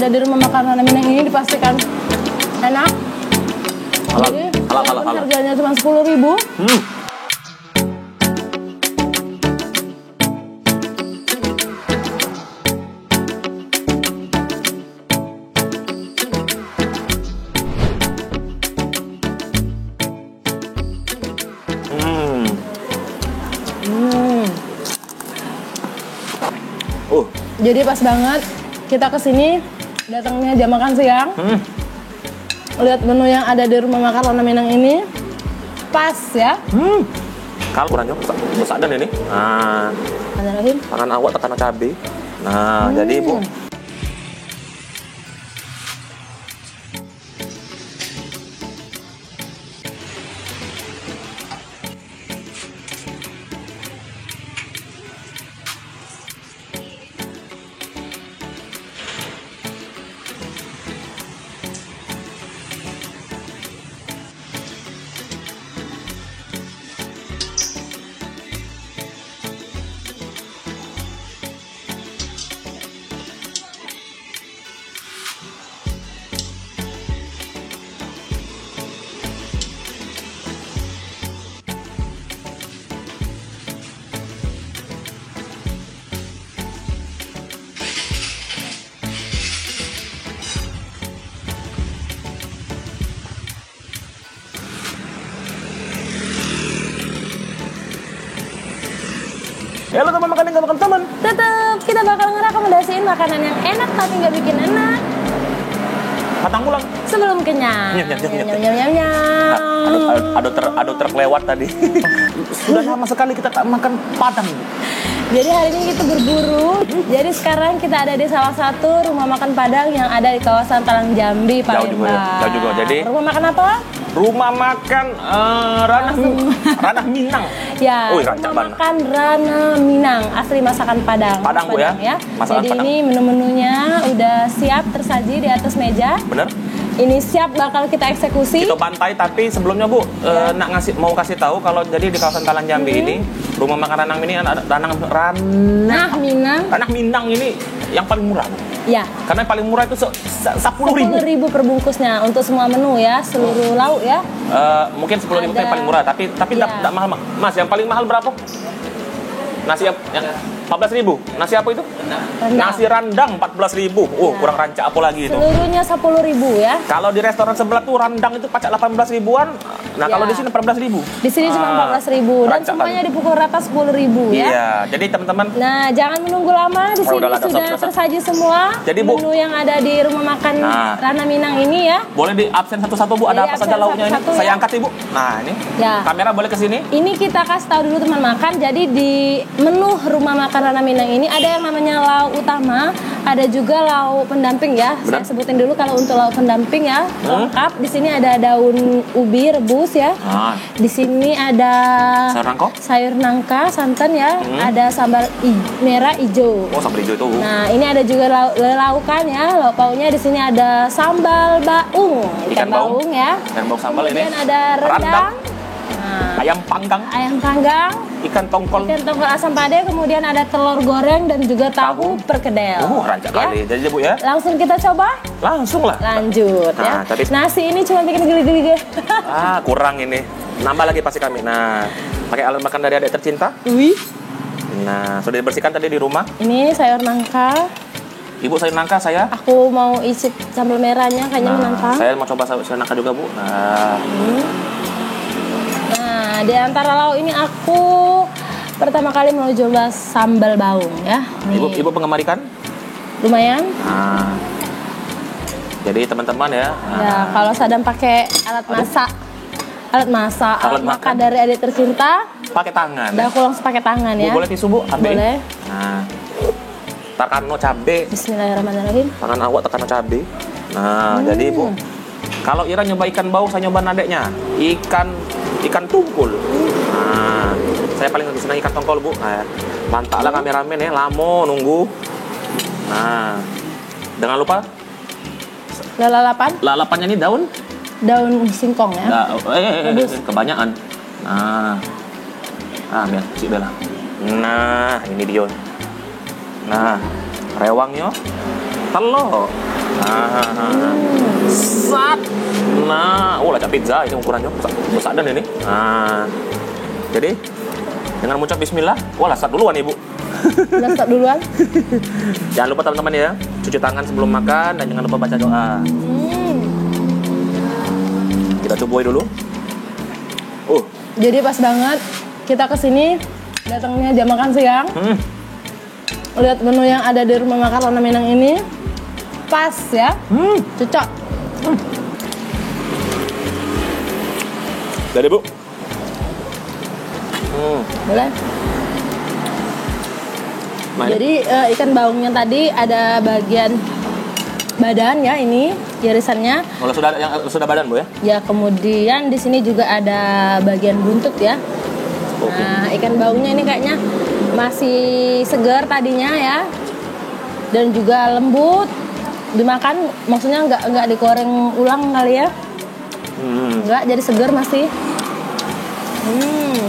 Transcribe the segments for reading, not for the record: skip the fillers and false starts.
ada di rumah makan Rana Minang ini dipastikan enak. Halal, Jadi, halal. harganya cuma 10.000. Jadi pas banget kita kesini datangnya jam makan siang. Lihat menu yang ada di rumah makan Rana Minang ini pas ya. Kalau kurangnya besar dan ini. Nah, tangan awak tekan cabai. Nah, jadi Bu. Halo teman makan yang gak makan teman. Tetap kita bakal ngerekomendasiin makanan yang enak tapi nggak bikin enak. Patang ulang. Sebelum kenyang. Nyam. Aduh terkelewat tadi. Sudah lama sekali kita tak makan Padang. Jadi hari ini kita berburu. Jadi sekarang kita ada di salah satu rumah makan Padang yang ada di kawasan Talang Jambi, Palembang. Jauh juga. Jadi rumah makan apa? Rumah makan Ranah Minang. Ya, rancak rumah banget. makan Rana Minang, asli masakan Padang. Padang Bu ya. Masakan Jadi Padang. ini menu-menunya udah siap tersaji di atas meja. Bener? Ini siap bakal kita eksekusi. Itu pantai, tapi sebelumnya Bu, mau kasih tahu kalau jadi di kawasan Talang Jambi ini rumah makan Ranah ini Ranah Minang ini yang paling murah. Ya. Karena yang paling murah itu 10.000 per bungkusnya untuk semua menu ya, seluruh lauk ya. Mungkin 10.000 itu yang paling murah, tapi tidak mahal. Mas, yang paling mahal berapa? Nasi yang 14.000. Nasi apa itu? Nasi randang 14.000. Kurang rancak apa lagi itu? Seluruhnya 10.000 ya. Kalau di restoran sebelah tuh randang itu pacak 18 ribuan. Nah, kalau di sini 14.000. Di sini cuma 14.000 dan semuanya dipukul rata 10.000 ya. Iya, jadi teman-teman. Nah, jangan menunggu lama. Di sini sudah tersaji semua jadi, Bu, menu yang ada di rumah makan Rana Minang ini ya. Boleh di absen satu-satu Bu, ada apa saja lauknya ini? Saya angkat Ibu. Nah, ini. Ya. Kamera boleh ke sini. Ini kita kasih tahu dulu teman makan. Jadi di menu rumah makan Rana Minang ini ada yang namanya lauk utama, ada juga lauk pendamping ya. Benar. Saya sebutin dulu kalau untuk lauk pendamping ya, lengkap. Di sini ada daun ubi rebus ya. Di sini ada sayur nangka, santan ya. Ada sambal merah hijau. Oh, sambal hijau itu. Nah, ini ada juga laukan ya. Lauk pauknya di sini ada sambal baung, ikan baung ya. Ikan baung sambal ini. Kemudian ada rendang. Ayam panggang, ikan tongkol asam pade, kemudian ada telur goreng dan juga tahu perkedel. Rancak kali. Jadi Bu ya. Langsung kita coba? Langsung lah. Lanjut ya. Tapi nasi ini cuma bikin geli-geli. Kurang ini. Nambah lagi pasti kami. Nah, pakai alat makan dari adik tercinta. Nah, sudah dibersihkan tadi di rumah. Ini sayur nangka. Ibu sayur nangka saya. Aku mau isi sambal merahnya kayaknya menantang. Saya mau coba sayur nangka juga Bu. Nah, di antara lauk ini aku pertama kali mau coba sambal baung ya. Ibu penggemar ikan? Lumayan. Jadi teman-teman ya. Ya, kalau Sadam pakai alat masak, alat makan dari adik tercinta. Pakai tangan. Aku langsung pakai tangan ya. Bu, boleh tisu Bu? Ambil. Boleh. Nah, tekan cabe. Bismillahirrahmanirrahim. Tangan awak tekan cabe. Nah, jadi Bu, kalau Ira nyoba ikan bau, saya nyoba adeknya. Ikan tungkul. Nah, saya paling lebih senang ikan tongkol Bu. Nah, mantap lah kameramen ya, lamo nunggu. Nah, jangan lupa lalapannya ini daun singkong ya. Kebanyakan. Biar si Bella. Nah, ini dia. Nah, rewangnya telur. Sat. Nah, lacak pizza ini ukurannya besar dan ini. Nah, jadi dengan mengucap Bismillah, start duluan Ibu. Udah start duluan. Jangan lupa teman-teman ya, cuci tangan sebelum makan dan jangan lupa baca doa. Kita cobain dulu. Jadi pas banget kita kesini datangnya jam makan siang. Lihat menu yang ada di rumah makan Rona Minang ini, pas ya, cocok. Dari Bu. Boleh. Jadi ikan baungnya tadi ada bagian badan ya, ini irisannya. Sudah badan Bu ya? Ya, kemudian di sini juga ada bagian buntut ya. Nah, ikan baungnya ini kayaknya masih segar tadinya ya, dan juga lembut. Dimakan maksudnya nggak digoreng ulang kali ya? Nggak, jadi segar masih.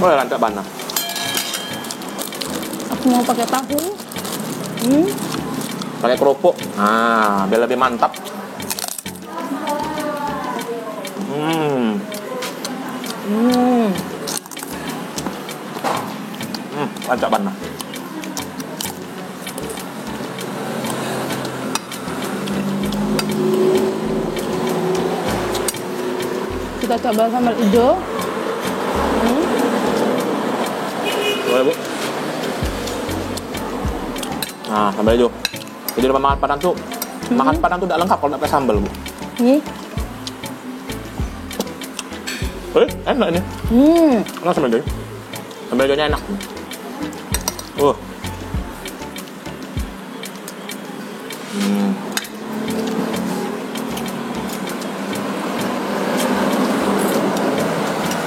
Lantak banget. Aku mau pakai tahu. Pakai kerupuk. Nah, biar lebih mantap. Lantak banget. Kita coba sambal hijau. Boleh Bu. Nah, sambal hijau. Jadi rumah makan Padang tuh, makan Padang tuh tidak lengkap kalau nggak pakai sambal Bu. Nih. Enak ini. Enak sambal hijau. Sambal hijaunya enak.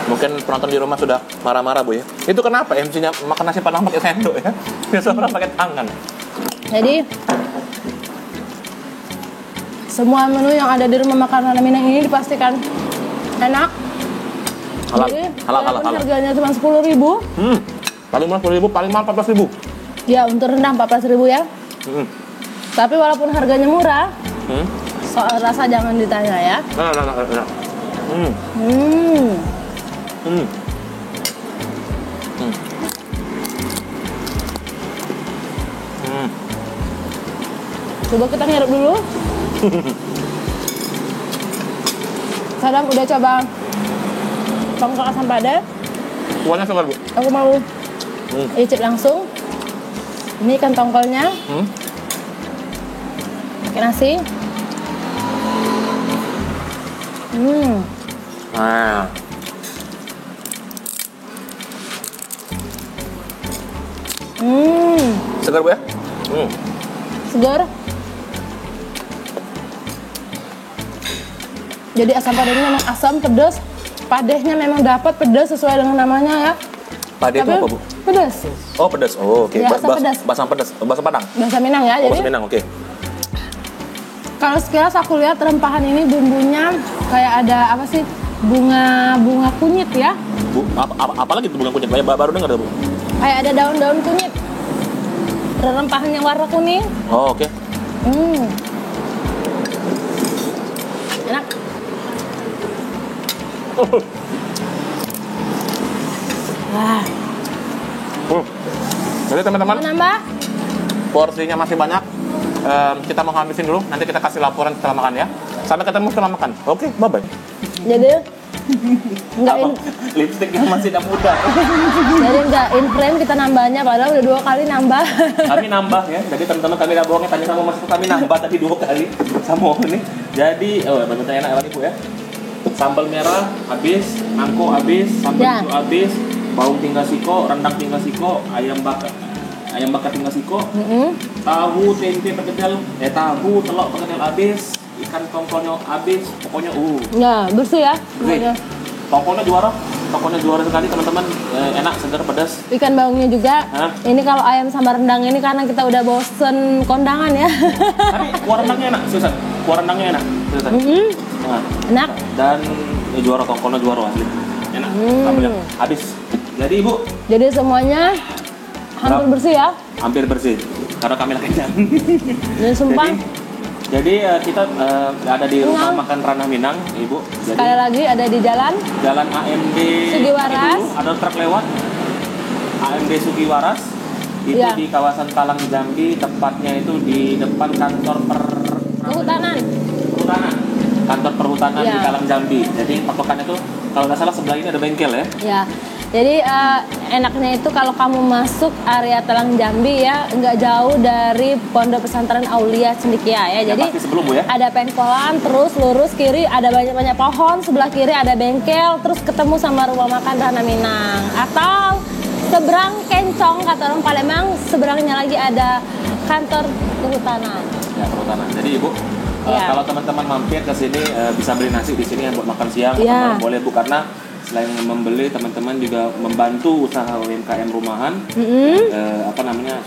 Mungkin penonton di rumah sudah marah-marah Bu ya. Itu kenapa MC-nya makan nasi Padang pakai sendok ya? Biasa orang pakai tangan. Jadi semua menu yang ada di rumah makan Rona Minang ini dipastikan enak. Jadi walaupun harganya cuma 10.000. Paling murah 10.000, paling mahal 14.000. Ya, untuk rendang 14.000 ya. Tapi walaupun harganya murah, soal rasa jangan ditanya ya. Coba kita ngirup dulu. Sadam udah coba tongkol asam padeh. Kuahnya segar Bu. Aku mau icip langsung. Ini ikan tongkolnya. Pakai nasi. Nah. Segar Bu ya? Segar. Jadi asam padehnya memang asam, pedas. Padehnya memang dapat pedas sesuai dengan namanya ya. Padeh itu apa Bu? Pedas. Oh pedas. Oh oke. Ya, asam pedas. Bahasa pedas. Bahasa Padang. Bahasa Minang ya. Jadi Bahasa Minang oke. Kalau sekilas aku lihat rempahan ini bumbunya kayak ada apa sih? Bunga kunyit ya. Apa lagi tuh bunga kunyit? Baru dengar Bu. Kayak ada daun-daun kunyit. Rempahan yang warna kuning. Oh oke. Enak. Wah. Jadi teman-teman, Nambah? porsinya masih banyak. Kita mau habisin dulu. Nanti kita kasih laporan setelah makan ya. Sampai ketemu setelah makan. Oke, bye-bye. Jadi lipstiknya masih tidak muda. Jadi enggak in frame kita nambahnya, padahal udah 2 kali nambah. Kami nambah ya. Jadi teman-teman kami udah bohongnya tanya sama Mas, kami nambah tadi 2 kali sama ini. Jadi benar-benar enak lagi Bu ya. Sambal merah habis, mangkok habis, sambal hijau habis, bawang tinggal siko, rendang tinggal siko, ayam bakar tinggal siko, tahu tempe perkedel, tahu telur perkedel habis, ikan tongkolnya habis, pokoknya Ya, bersih ya. Tongkolnya juara sekali teman-teman, enak, segar, pedas. Ikan baungnya juga. Ini kalau ayam sama rendang ini karena kita udah bosen kondangan ya. Tapi kuah rendangnya enak, Susan. Kuah rendangnya enak, Susan. Enak. Dan juara tongkolnya juara asli. Enak. Sambalnya habis. Jadi Ibu. Jadi semuanya hampir bersih ya. Hampir bersih. Karena kami lagi kenyang. Jadi sumpah. Jadi kita ada di rumah makan Ranah Minang, Ibu. Jadi, sekali lagi ada di Jalan AMD Sugiwaras. Ada truk lewat. AMD Sugiwaras itu di kawasan Talang Jambi, tepatnya itu di depan kantor Kehutanan. Kantor perhutanan di Talang Jambi. Jadi patokannya itu kalau nggak salah sebelah ini ada bengkel ya. Ya. Jadi enaknya itu kalau kamu masuk area Talang Jambi ya, nggak jauh dari Pondok Pesantren Aulia Cendekia ya. Jadi pasti sebelum Bu ya. Ada pengkolan, terus lurus kiri ada banyak pohon, sebelah kiri ada bengkel, terus ketemu sama rumah makan Ranah Minang. Atau seberang Kencong kata orang Palembang, seberangnya lagi ada kantor kehutanan. Ya, kehutanan. Jadi Ibu kalau teman-teman mampir ke sini bisa beli nasi di sini buat makan siang, boleh Bu, karena selain membeli, teman-teman juga membantu usaha UMKM rumahan.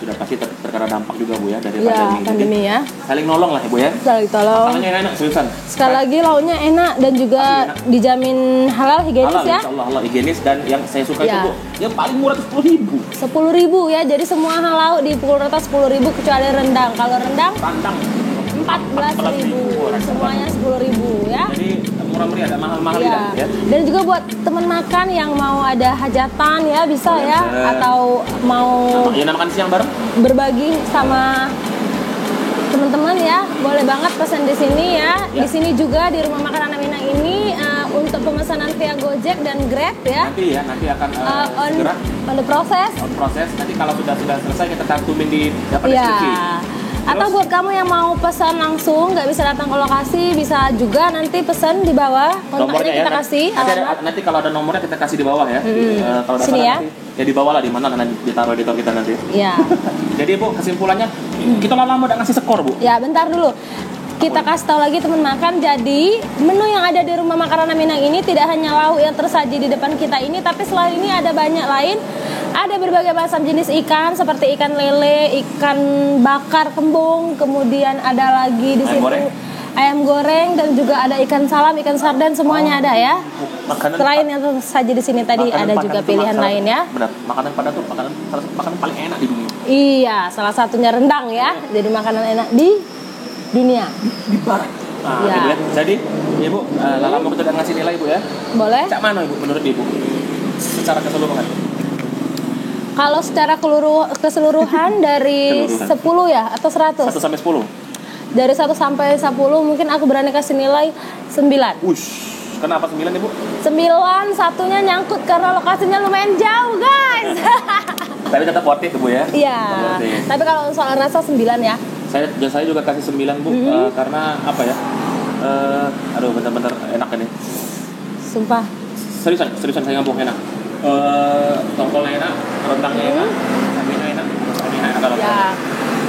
Sudah pasti terkena dampak juga Bu ya dari pandemi ya. Saling nolong lah Ibu ya. Saling tolong. Makanannya enak, seriusan. Sekali lagi lauknya enak dan juga dijamin halal, higienis halal, ya. Insyaallah halal, higienis, dan yang saya suka itu Bu, yang paling murah itu 10.000. 10.000 ya. Jadi semua lauk di pukul rata 10.000 kecuali rendang. Kalau rendang 14.000. Semuanya 10.000 ya. Jadi murah meriah, ada mahal-mahal ya. Dan juga buat teman makan yang mau ada hajatan ya bisa ya, atau mau makan siang bareng, berbagi sama teman-teman ya, boleh banget pesan di sini ya. Di sini juga di rumah makan Ranah Minang ini untuk pemesanan via Gojek dan Grab ya. Nanti akan segera on the process. Nanti kalau sudah selesai kita cantumin di deskripsi. Atau buat kamu yang mau pesan langsung, nggak bisa datang ke lokasi, bisa juga nanti pesan di bawah. Kontaknya kita kasih. Nanti kalau ada nomornya kita kasih di bawah ya. Kalau ada sini ya. Ya di bawah lah, di mana nanti ditaruh editor kita nanti. Iya. Jadi Bu, kesimpulannya kita lama udah ngasih skor Bu. Ya bentar dulu. Kita kasih tahu lagi teman makan. Jadi menu yang ada di rumah makan Ranah Minang ini tidak hanya lauk yang tersaji di depan kita ini, tapi selain ini ada banyak lain. Ada berbagai macam jenis ikan seperti ikan lele, ikan bakar kembung, kemudian ada lagi di situ ayam goreng dan juga ada ikan salam, ikan sarden, semuanya ada ya. Selain yang tersaji di sini tadi ada juga pilihan lain ya. Benar, makanan Padang tuh makanan paling enak di dunia. Iya, salah satunya rendang ya. Jadi makanan enak di dunia. Di barat. Ya. Jadi, Ibu, Lala mau kita ngasih nilai Ibu ya? Boleh. Cak mana Ibu menurut Ibu? Secara keseluruhan. Kalau secara keseluruhan dari 10 ya atau 100? 1 sampai 10. Dari 1 sampai 10 mungkin aku berani kasih nilai 9. Kenapa 9 Ibu? 9, satunya nyangkut karena lokasinya lumayan jauh guys. Tapi tetap worth it Bu ya? Iya. Tapi kalau soal rasa 9 ya. Saya juga kasih 9 Bu, karena apa ya? Aduh bener-bener enak ini. Sumpah. Seriusan saya ngomong enak. Tongkolnya enak, rendangnya enak, sapinya enak, enak kalau ya.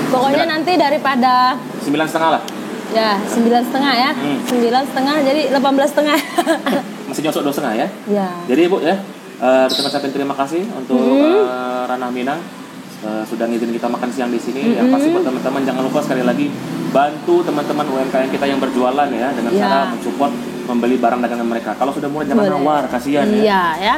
Pokoknya 9. Nanti daripada 9,5 lah. Ya, 9,5 ya. 9,5 jadi 18,5. Masih nyosok 2,5 ya. Ya. Jadi Ibu ya, kita ucapin terima kasih untuk Ranah Minang sudah ngizinin kita makan siang di sini. Yang pasti buat teman-teman jangan lupa sekali lagi bantu teman-teman UMKM kita yang berjualan ya dengan cara mensupport membeli barang dagangan mereka. Kalau sudah mulai jangan nawar, kasihan ya. Iya ya.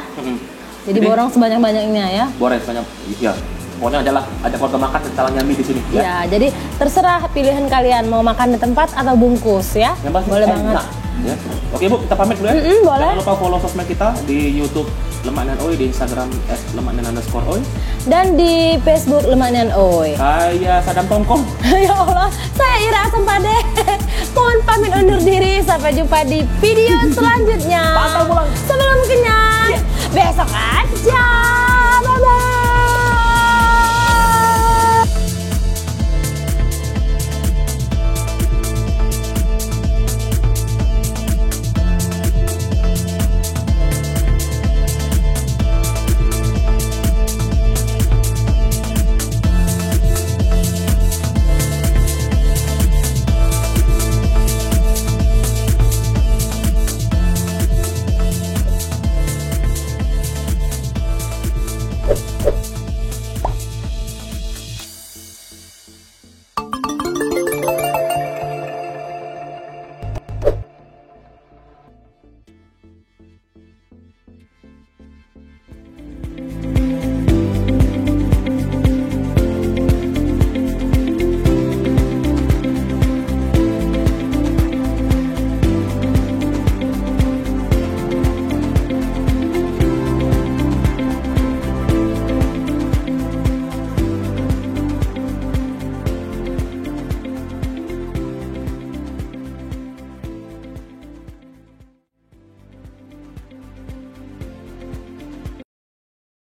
Jadi borong sebanyak-banyaknya ya. Borong sebanyak, ya. Pokoknya ajak keluarga makan di Talang Jambi di sini. Ya, jadi terserah pilihan kalian mau makan di tempat atau bungkus ya. Boleh banget. Ya. Oke Bu, kita pamit dulu ya. Boleh. Jangan lupa follow sosmed kita di YouTube Lemak Nian Oi, di Instagram @lemaknian_oi, dan di Facebook Lemak Nian Oi. Saya Sadam Tongkong. Ya Allah, saya Ira Sempade. Mohon pamit undur diri. Sampai jumpa di video selanjutnya. Pantau pulang sebelum kenyang. Besok aja.